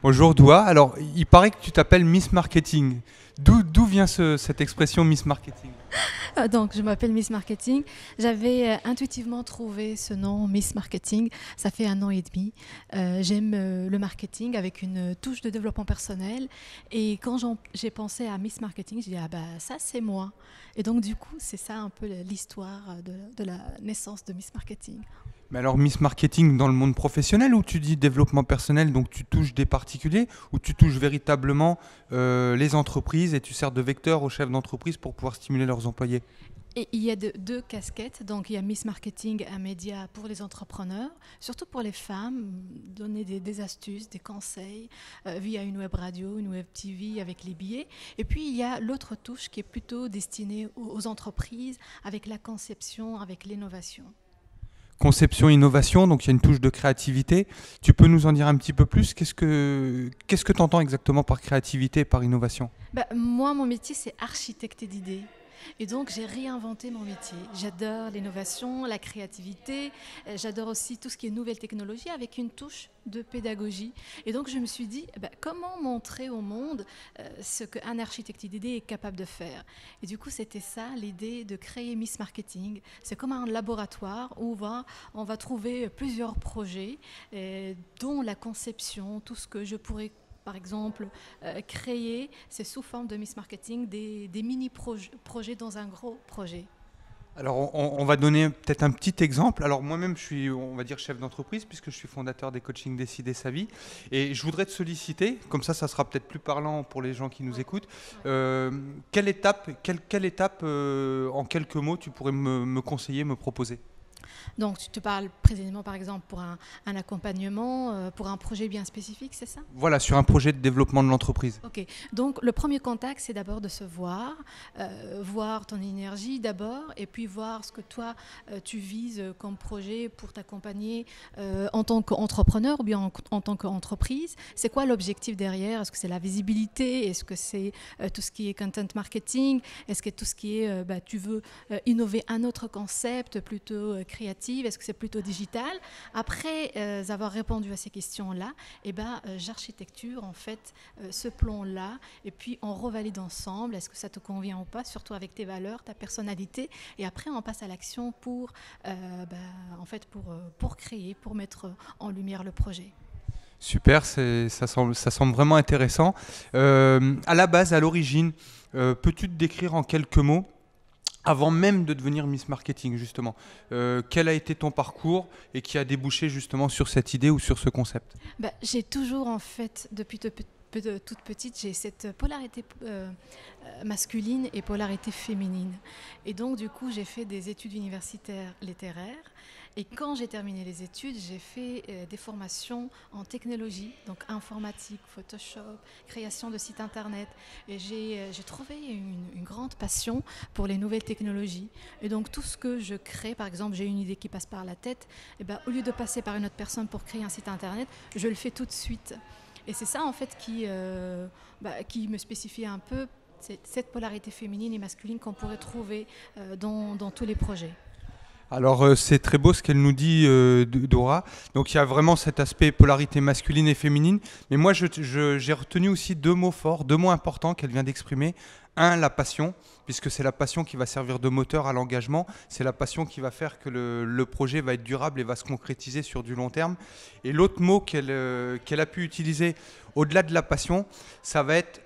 Bonjour Doua. Alors, il paraît que tu t'appelles Miss Marketing. D'où vient cette expression Miss Marketing? Donc, je m'appelle Miss Marketing. J'avais intuitivement trouvé ce nom, Miss Marketing. Ça fait 1 an et demi. J'aime le marketing avec une touche de développement personnel. Et quand j'ai pensé à Miss Marketing, j'ai dit, ah bah ça, c'est moi. Et donc, du coup, c'est ça un peu l'histoire de la naissance de Miss Marketing. Mais alors, Miss Marketing dans le monde professionnel, ou tu dis développement personnel, donc tu touches des particuliers, ou tu touches véritablement les entreprises et tu sers de vecteur aux chefs d'entreprise pour pouvoir stimuler leurs employés? Et il y a deux casquettes. Donc, il y a Miss Marketing, un média pour les entrepreneurs, surtout pour les femmes, donner des astuces, des conseils via une web radio, une web TV avec les billets. Et puis, il y a l'autre touche qui est plutôt destinée aux entreprises avec la conception, avec l'innovation. Conception, innovation, donc il y a une touche de créativité. Tu peux nous en dire un petit peu plus? Qu'est-ce que tu entends exactement par créativité et par innovation? Bah, moi, mon métier, c'est architecte d'idées. Et donc, j'ai réinventé mon métier. J'adore l'innovation, la créativité. J'adore aussi tout ce qui est nouvelles technologies avec une touche de pédagogie. Et donc, je me suis dit, comment montrer au monde ce qu'un architecte d'idées est capable de faire? Et du coup, c'était ça l'idée de créer Miss Marketing. C'est comme un laboratoire où on va trouver plusieurs projets, dont la conception, tout ce que je pourrais par exemple, créer, c'est sous forme de Miss Marketing, des mini-projets dans un gros projet. Alors, on va donner peut-être un petit exemple. Alors, moi-même, je suis, on va dire, chef d'entreprise, puisque je suis fondateur des coachings Décider sa vie. Et je voudrais te solliciter, comme ça sera peut-être plus parlant pour les gens qui nous écoutent. Quelle étape en quelques mots, tu pourrais me conseiller, me proposer? Donc, tu te parles précisément, par exemple, pour un accompagnement, pour un projet bien spécifique, c'est ça? Voilà, sur un projet de développement de l'entreprise. Ok, donc le premier contact, c'est d'abord de se voir, voir ton énergie d'abord, et puis voir ce que toi, tu vises comme projet pour t'accompagner en tant qu'entrepreneur ou bien en tant qu'entreprise. C'est quoi l'objectif derrière? Est-ce que c'est la visibilité? Est-ce que c'est tout ce qui est content marketing? Est-ce que tout ce qui est, tu veux innover un autre concept plutôt créatif? Est-ce que c'est plutôt digital? Après avoir répondu à ces questions-là, j'architecture en fait ce plan-là, et puis on revalide ensemble, est-ce que ça te convient ou pas, surtout avec tes valeurs, ta personnalité, et après on passe à l'action pour créer, pour mettre en lumière le projet. Super, ça semble vraiment intéressant. À la base, à l'origine, peux-tu te décrire en quelques mots, avant même de devenir Miss Marketing, justement, quel a été ton parcours et qui a débouché justement sur cette idée ou sur ce concept? J'ai toujours, en fait, depuis toute petite, j'ai cette polarité masculine et polarité féminine. Et donc, du coup, j'ai fait des études universitaires littéraires. Et quand j'ai terminé les études, j'ai fait des formations en technologie, donc informatique, Photoshop, création de sites internet. Et j'ai trouvé une grande passion pour les nouvelles technologies. Et donc, tout ce que je crée, par exemple, j'ai une idée qui passe par la tête, au lieu de passer par une autre personne pour créer un site internet, je le fais tout de suite. Et c'est ça en fait qui me spécifie un peu cette polarité féminine et masculine qu'on pourrait trouver dans tous les projets. Alors c'est très beau ce qu'elle nous dit, Dora. Donc il y a vraiment cet aspect polarité masculine et féminine. Mais moi j'ai retenu aussi deux mots forts, deux mots importants qu'elle vient d'exprimer. Un, la passion, puisque c'est la passion qui va servir de moteur à l'engagement. C'est la passion qui va faire que le projet va être durable et va se concrétiser sur du long terme. Et l'autre mot qu'elle a pu utiliser au-delà de la passion, ça va être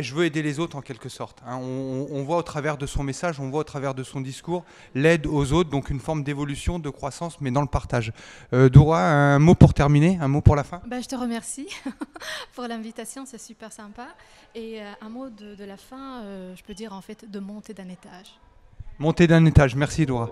je veux aider les autres en quelque sorte. Hein. On voit au travers de son message, on voit au travers de son discours l'aide aux autres, donc une forme d'évolution, de croissance, mais dans le partage. Dora, un mot pour terminer, un mot pour la fin? Je te remercie pour l'invitation, c'est super sympa. Et un mot de la fin, je peux dire en fait de monter d'un étage. Monter d'un étage, merci Dora.